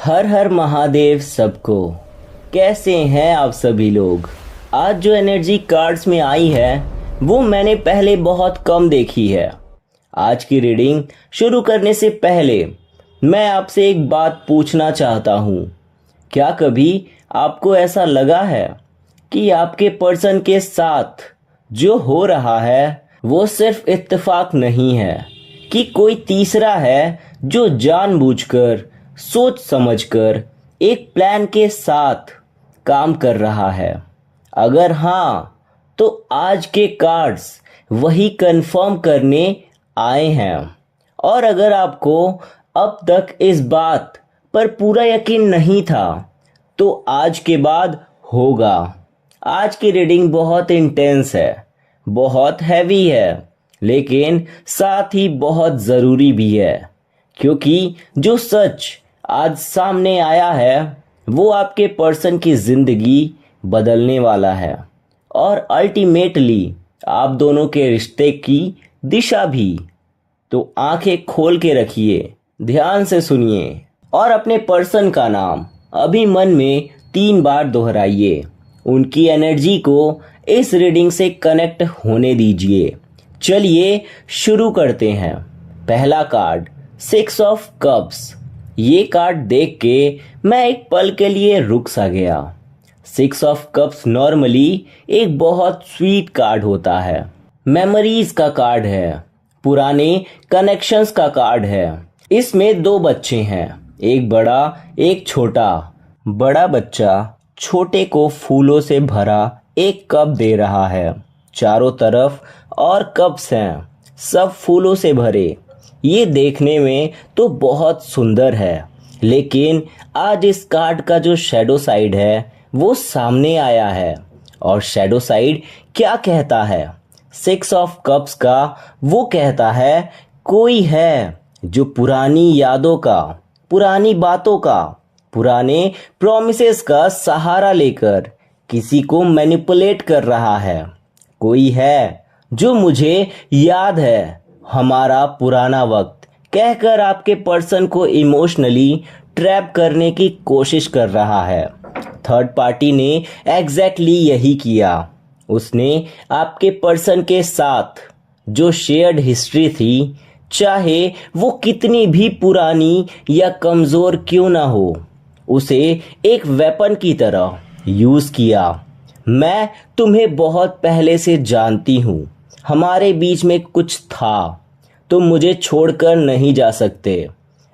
हर हर महादेव सबको। कैसे हैं आप सभी लोग। आज जो एनर्जी कार्ड्स में आई है वो मैंने पहले बहुत कम देखी है। आज की रीडिंग शुरू करने से पहले मैं आपसे एक बात पूछना चाहता हूँ। क्या कभी आपको ऐसा लगा है कि आपके पर्सन के साथ जो हो रहा है वो सिर्फ इत्तेफाक नहीं है, कि कोई तीसरा है जो जानबूझकर सोच समझकर एक प्लान के साथ काम कर रहा है? अगर हाँ, तो आज के कार्ड्स वही कंफर्म करने आए हैं। और अगर आपको अब तक इस बात पर पूरा यकीन नहीं था तो आज के बाद होगा। आज की रीडिंग बहुत इंटेंस है, बहुत हैवी है, लेकिन साथ ही बहुत ज़रूरी भी है, क्योंकि जो सच आज सामने आया है वो आपके पर्सन की ज़िंदगी बदलने वाला है और अल्टीमेटली आप दोनों के रिश्ते की दिशा भी। तो आंखें खोल के रखिए, ध्यान से सुनिए और अपने पर्सन का नाम अभी मन में 3 बार दोहराइए। उनकी एनर्जी को इस रीडिंग से कनेक्ट होने दीजिए। चलिए शुरू करते हैं। पहला कार्ड 6 ऑफ कप्स। ये कार्ड देख के मैं एक पल के लिए रुक सा गया। 6 ऑफ कप्स नॉर्मली एक बहुत स्वीट कार्ड होता है, मेमोरीज का कार्ड है, पुराने कनेक्शंस का कार्ड है। इसमें 2 बच्चे हैं, एक बड़ा एक छोटा। बड़ा बच्चा छोटे को फूलों से भरा एक कप दे रहा है। चारों तरफ और कप्स हैं, सब फूलों से भरे। ये देखने में तो बहुत सुंदर है, लेकिन आज इस कार्ड का जो शैडो साइड है वो सामने आया है। और शैडो साइड क्या कहता है? 6 ऑफ कप्स का वो कहता है कोई है जो पुरानी यादों का, पुरानी बातों का, पुराने प्रॉमिसेस का सहारा लेकर किसी को मैनिपुलेट कर रहा है। कोई है जो मुझे याद है हमारा पुराना वक्त कहकर आपके पर्सन को इमोशनली ट्रैप करने की कोशिश कर रहा है। थर्ड पार्टी ने एग्जैक्टली यही किया। उसने आपके पर्सन के साथ जो शेयर्ड हिस्ट्री थी, चाहे वो कितनी भी पुरानी या कमज़ोर क्यों ना हो, उसे एक वेपन की तरह यूज़ किया। मैं तुम्हें बहुत पहले से जानती हूँ, हमारे बीच में कुछ था, तुम मुझे छोड़कर नहीं जा सकते।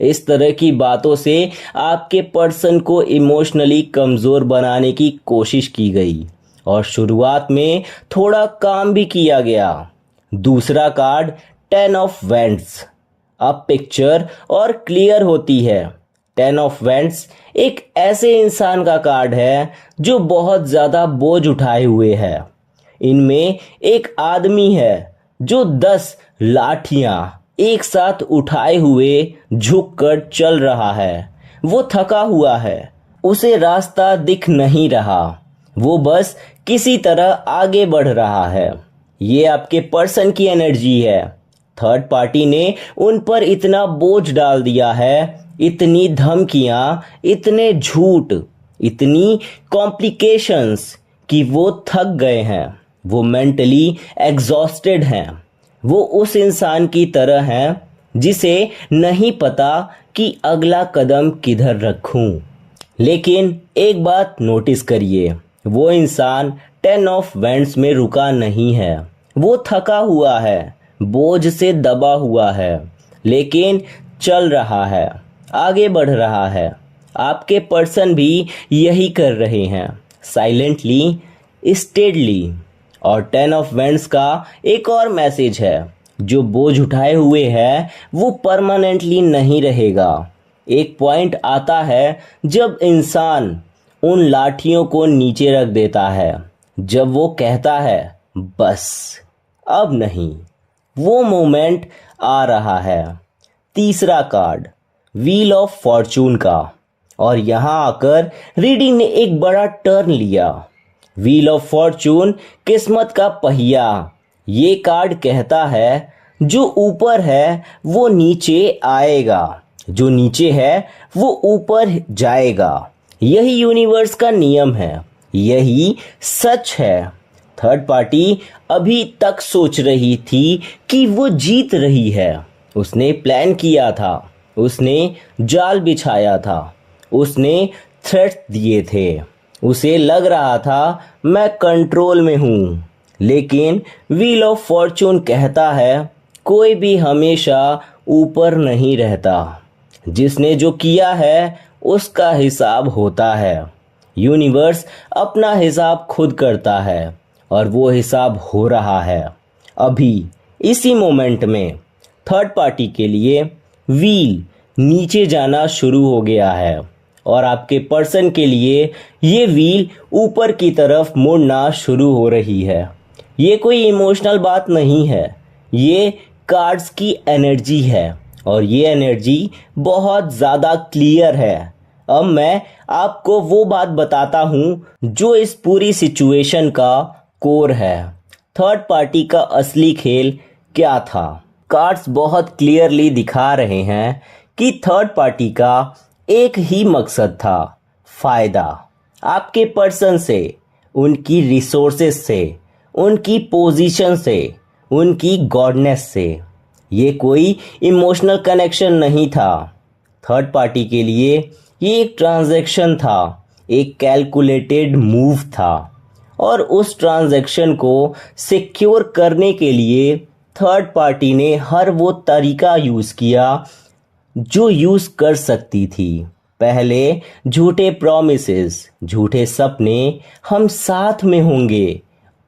इस तरह की बातों से आपके पर्सन को इमोशनली कमज़ोर बनाने की कोशिश की गई और शुरुआत में थोड़ा काम भी किया गया। दूसरा कार्ड 10 ऑफ वैंड्स। अब पिक्चर और क्लियर होती है। 10 ऑफ वैंड्स एक ऐसे इंसान का कार्ड है जो बहुत ज़्यादा बोझ उठाए हुए है। इनमें एक आदमी है जो 10 लाठियां एक साथ उठाए हुए झुककर चल रहा है। वो थका हुआ है, उसे रास्ता दिख नहीं रहा, वो बस किसी तरह आगे बढ़ रहा है। ये आपके पर्सन की एनर्जी है। थर्ड पार्टी ने उन पर इतना बोझ डाल दिया है, इतनी धमकियां, इतने झूठ, इतनी कॉम्प्लिकेशंस कि वो थक गए हैं। वो मेंटली एग्जॉस्टेड हैं। वो उस इंसान की तरह हैं जिसे नहीं पता कि अगला कदम किधर रखूं। लेकिन एक बात नोटिस करिए, वो इंसान 10 ऑफ वैंड्स में रुका नहीं है। वो थका हुआ है, बोझ से दबा हुआ है, लेकिन चल रहा है, आगे बढ़ रहा है। आपके पर्सन भी यही कर रहे हैं, साइलेंटली, स्टेडली। और 10 ऑफ वैंड्स का एक और मैसेज है, जो बोझ उठाए हुए है वो परमानेंटली नहीं रहेगा। एक पॉइंट आता है जब इंसान उन लाठियों को नीचे रख देता है, जब वो कहता है बस अब नहीं। वो मोमेंट आ रहा है। तीसरा कार्ड व्हील ऑफ फॉर्चून का। और यहाँ आकर रीडिंग ने एक बड़ा टर्न लिया। व्हील ऑफ फॉर्चून किस्मत का पहिया। ये कार्ड कहता है जो ऊपर है वो नीचे आएगा, जो नीचे है वो ऊपर जाएगा। यही यूनिवर्स का नियम है, यही सच है। थर्ड पार्टी अभी तक सोच रही थी कि वो जीत रही है। उसने प्लान किया था, उसने जाल बिछाया था, उसने थ्रेट्स दिए थे, उसे लग रहा था मैं कंट्रोल में हूँ। लेकिन व्हील ऑफ फॉर्चून कहता है कोई भी हमेशा ऊपर नहीं रहता। जिसने जो किया है उसका हिसाब होता है। यूनिवर्स अपना हिसाब खुद करता है और वो हिसाब हो रहा है अभी इसी मोमेंट में। थर्ड पार्टी के लिए व्हील नीचे जाना शुरू हो गया है और आपके पर्सन के लिए ये व्हील ऊपर की तरफ मुड़ना शुरू हो रही है। ये कोई इमोशनल बात नहीं है, ये कार्ड्स की एनर्जी है और ये एनर्जी बहुत ज़्यादा क्लियर है। अब मैं आपको वो बात बताता हूँ जो इस पूरी सिचुएशन का कोर है। थर्ड पार्टी का असली खेल क्या था? कार्ड्स बहुत क्लियरली दिखा रहे हैं कि थर्ड पार्टी का एक ही मकसद था, फायदा। आपके पर्सन से, उनकी रिसोर्सेस से, उनकी पोजीशन से, उनकी गॉडनेस से। ये कोई इमोशनल कनेक्शन नहीं था। थर्ड पार्टी के लिए ये एक ट्रांजैक्शन था, एक कैलकुलेटेड मूव था और उस ट्रांजैक्शन को सिक्योर करने के लिए थर्ड पार्टी ने हर वो तरीका यूज़ किया जो यूज़ कर सकती थी। पहले झूठे प्रॉमिसेस, झूठे सपने, हम साथ में होंगे,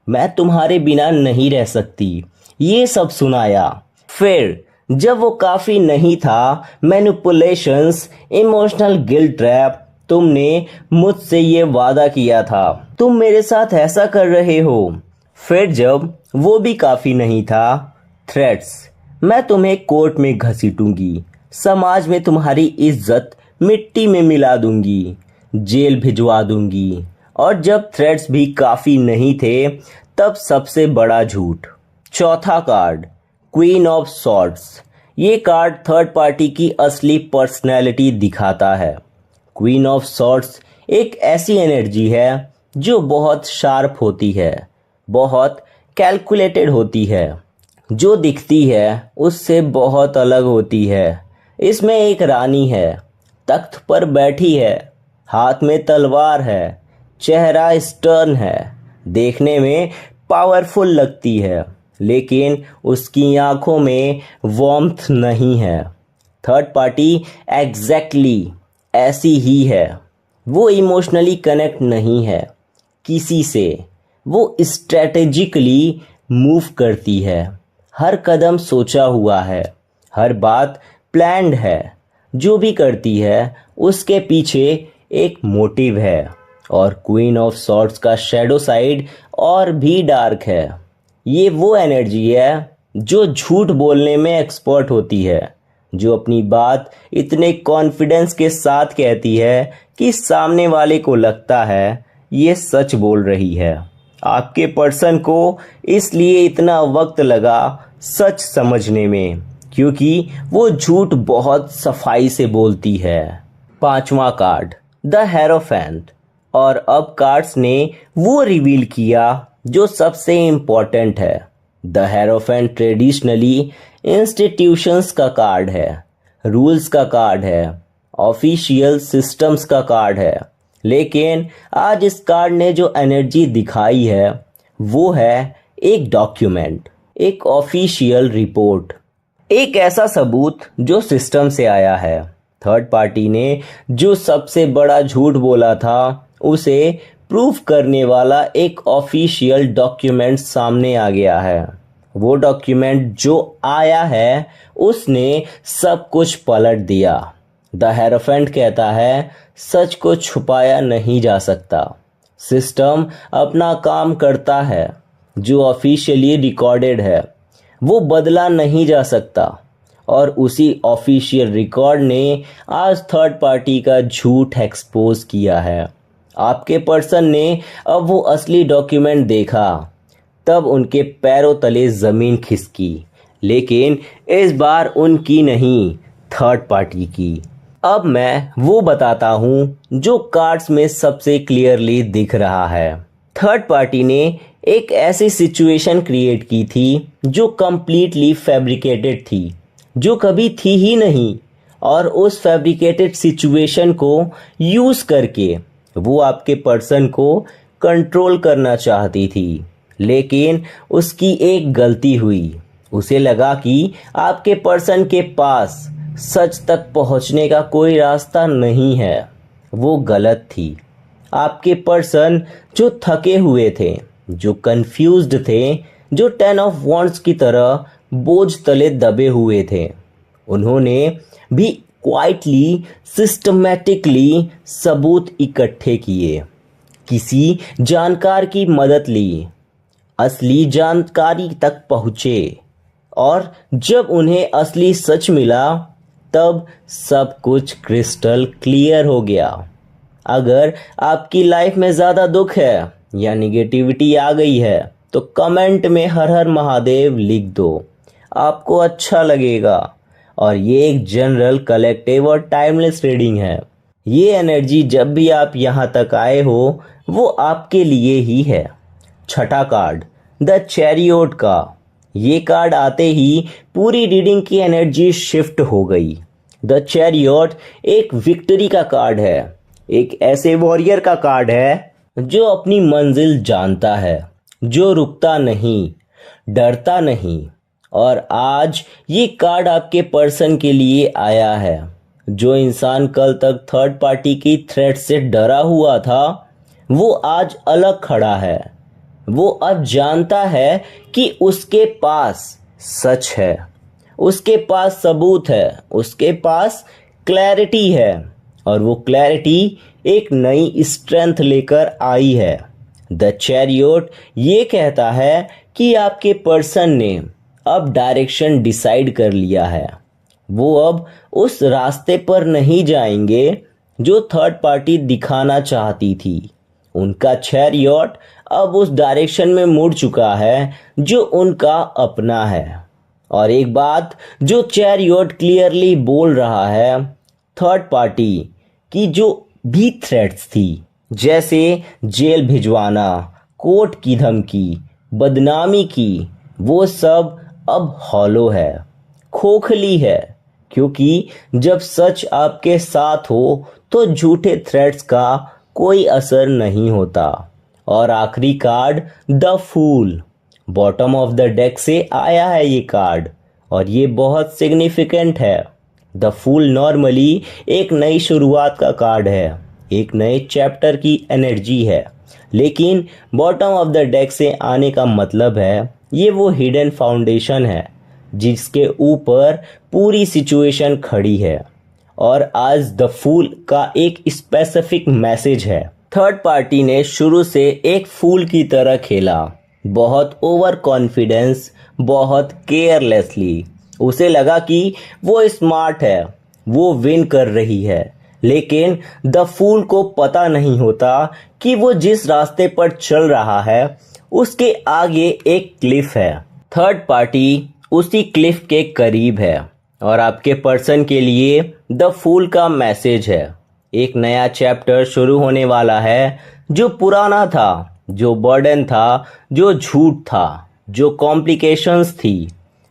मैं तुम्हारे बिना नहीं रह सकती, ये सब सुनाया। फिर जब वो काफ़ी नहीं था, मैनिपुलेशंस, इमोशनल गिल्ट ट्रैप, तुमने मुझसे ये वादा किया था, तुम मेरे साथ ऐसा कर रहे हो। फिर जब वो भी काफ़ी नहीं था, थ्रेट्स, मैं तुम्हें कोर्ट में घसीटूंगी, समाज में तुम्हारी इज्जत मिट्टी में मिला दूंगी, जेल भिजवा दूंगी। और जब थ्रेट्स भी काफ़ी नहीं थे, तब सबसे बड़ा झूठ। चौथा कार्ड, क्वीन ऑफ सॉर्ड्स। ये कार्ड थर्ड पार्टी की असली पर्सनैलिटी दिखाता है। क्वीन ऑफ सॉर्ड्स एक ऐसी एनर्जी है जो बहुत शार्प होती है, बहुत कैलकुलेटेड होती है, जो दिखती है उससे बहुत अलग होती है। इसमें एक रानी है, तख्त पर बैठी है, हाथ में तलवार है, चेहरा स्टर्न है, देखने में पावरफुल लगती है, लेकिन उसकी आंखों में वार्मथ नहीं है। थर्ड पार्टी एग्जैक्टली ऐसी ही है। वो इमोशनली कनेक्ट नहीं है किसी से, वो स्ट्रेटेजिकली मूव करती है। हर कदम सोचा हुआ है, हर बात प्लान्ड है। जो भी करती है उसके पीछे एक मोटिव है। और क्वीन ऑफ सॉर्ड्स का शैडो साइड और भी डार्क है। ये वो एनर्जी है जो झूठ बोलने में एक्सपर्ट होती है, जो अपनी बात इतने कॉन्फिडेंस के साथ कहती है कि सामने वाले को लगता है ये सच बोल रही है। आपके पर्सन को इसलिए इतना वक्त लगा सच समझने में, क्योंकि वो झूठ बहुत सफाई से बोलती है। पांचवा कार्ड, द हेरोफेंट। और अब कार्ड्स ने वो रिवील किया जो सबसे इम्पोर्टेंट है। द हेरोफेंट ट्रेडिशनली इंस्टीट्यूशंस का कार्ड है, रूल्स का कार्ड है, ऑफिशियल सिस्टम्स का कार्ड है। लेकिन आज इस कार्ड ने जो एनर्जी दिखाई है वो है एक डॉक्यूमेंट, एक ऑफिशियल रिपोर्ट, एक ऐसा सबूत जो सिस्टम से आया है। थर्ड पार्टी ने जो सबसे बड़ा झूठ बोला था उसे प्रूफ करने वाला एक ऑफिशियल डॉक्यूमेंट सामने आ गया है। वो डॉक्यूमेंट जो आया है उसने सब कुछ पलट दिया। द हेरोफेंट कहता है सच को छुपाया नहीं जा सकता। सिस्टम अपना काम करता है, जो ऑफिशियली रिकॉर्डेड है वो बदला नहीं जा सकता। और उसी ऑफिशियल रिकॉर्ड ने आज थर्ड पार्टी का झूठ एक्सपोज किया है। आपके पर्सन ने अब वो असली डॉक्यूमेंट देखा, तब उनके पैरों तले जमीन खिसकी, लेकिन इस बार उनकी नहीं, थर्ड पार्टी की। अब मैं वो बताता हूँ जो कार्ड्स में सबसे क्लियरली दिख रहा है। थर्ड पार्टी ने एक ऐसी सिचुएशन क्रिएट की थी जो कंप्लीटली फैब्रिकेटेड थी, जो कभी थी ही नहीं, और उस फैब्रिकेटेड सिचुएशन को यूज़ करके वो आपके पर्सन को कंट्रोल करना चाहती थी। लेकिन उसकी एक गलती हुई। उसे लगा कि आपके पर्सन के पास सच तक पहुंचने का कोई रास्ता नहीं है। वो गलत थी। आपके पर्सन जो थके हुए थे, जो कंफ्यूज्ड थे, जो 10 ऑफ वॉन्ड्स की तरह बोझ तले दबे हुए थे, उन्होंने भी क्वाइटली सिस्टमैटिकली सबूत इकट्ठे किए, किसी जानकार की मदद ली, असली जानकारी तक पहुँचे, और जब उन्हें असली सच मिला तब सब कुछ क्रिस्टल क्लियर हो गया। अगर आपकी लाइफ में ज़्यादा दुख है या निगेटिविटी आ गई है तो कमेंट में हर हर महादेव लिख दो, आपको अच्छा लगेगा। और ये एक जनरल, कलेक्टिव और टाइमलेस रीडिंग है। ये एनर्जी जब भी आप यहाँ तक आए हो वो आपके लिए ही है। छठा कार्ड, द चैरियोट का। ये कार्ड आते ही पूरी रीडिंग की एनर्जी शिफ्ट हो गई। द चैरियोट एक विक्ट्री का कार्ड है, एक ऐसे वॉरियर का कार्ड है जो अपनी मंजिल जानता है, जो रुकता नहीं, डरता नहीं। और आज ये कार्ड आपके पर्सन के लिए आया है। जो इंसान कल तक थर्ड पार्टी की थ्रेट से डरा हुआ था, वो आज अलग खड़ा है। वो अब जानता है कि उसके पास सच है, उसके पास सबूत है, उसके पास क्लैरिटी है, और वो क्लैरिटी एक नई स्ट्रेंथ लेकर आई है। द चैरियोट ये कहता है कि आपके पर्सन ने अब डायरेक्शन डिसाइड कर लिया है। वो अब उस रास्ते पर नहीं जाएंगे जो थर्ड पार्टी दिखाना चाहती थी। उनका चैरियोट अब उस डायरेक्शन में मुड़ चुका है जो उनका अपना है। और एक बात जो चैरियोट क्लियरली बोल रहा है, थर्ड पार्टी की जो भी थ्रेट्स थी, जैसे जेल भिजवाना, कोर्ट की धमकी, बदनामी की, वो सब अब हॉलो है, खोखली है। क्योंकि जब सच आपके साथ हो तो झूठे थ्रेट्स का कोई असर नहीं होता। और आखिरी card, the fool. Bottom of the deck से आया है ये कार्ड, और ये बहुत सिग्निफिकेंट है। द फूल नॉर्मली एक नई शुरुआत का कार्ड है, एक नए चैप्टर की एनर्जी है। लेकिन बॉटम ऑफ द डेक से आने का मतलब है ये वो हिडन फाउंडेशन है जिसके ऊपर पूरी सिचुएशन खड़ी है। और आज द फूल का एक स्पेसिफिक मैसेज है। थर्ड पार्टी ने शुरू से एक फूल की तरह खेला, बहुत ओवर कॉन्फिडेंस, बहुत केयरलेसली। उसे लगा कि वो स्मार्ट है, वो विन कर रही है। लेकिन द फूल को पता नहीं होता कि वो जिस रास्ते पर चल रहा है उसके आगे एक क्लिफ है। थर्ड पार्टी उसी क्लिफ के करीब है, और आपके पर्सन के लिए द फूल का मैसेज है। एक नया चैप्टर शुरू होने वाला है। जो पुराना था, जो बर्डन था, जो झूठ था, जो कॉम्प्लिकेशंस थी,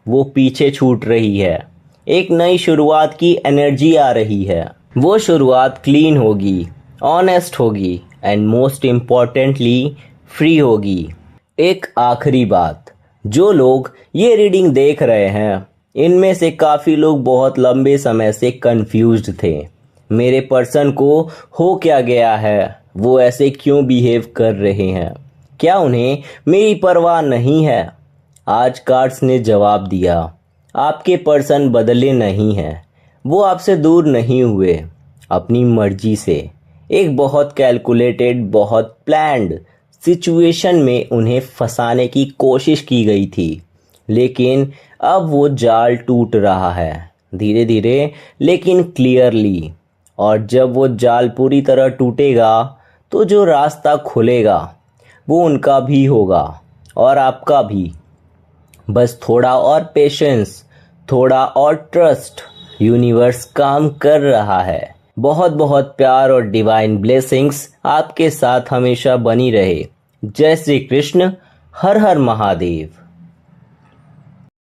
वो पीछे छूट रही है। एक नई शुरुआत की एनर्जी आ रही है। वो शुरुआत क्लीन होगी, ऑनेस्ट होगी, एंड मोस्ट इम्पॉर्टेंटली फ्री होगी। एक आखिरी बात, जो लोग ये रीडिंग देख रहे हैं, इनमें से काफ़ी लोग बहुत लंबे समय से कंफ्यूज्ड थे। मेरे पर्सन को हो क्या गया है, वो ऐसे क्यों बिहेव कर रहे हैं, क्या उन्हें मेरी परवाह नहीं है? आज कार्ड्स ने जवाब दिया, आपके पर्सन बदले नहीं हैं। वो आपसे दूर नहीं हुए, अपनी मर्जी से। एक बहुत कैलकुलेटेड, बहुत प्लान्ड सिचुएशन में उन्हें फंसाने की कोशिश की गई थी। लेकिन अब वो जाल टूट रहा है, धीरे धीरे लेकिन क्लियरली। और जब वो जाल पूरी तरह टूटेगा तो जो रास्ता खुलेगा वो उनका भी होगा और आपका भी। बस थोड़ा और पेशेंस, थोड़ा और ट्रस्ट, यूनिवर्स काम कर रहा है। बहुत बहुत प्यार और डिवाइन ब्लेसिंग्स आपके साथ हमेशा बनी रहे। जय श्री कृष्ण। हर हर महादेव।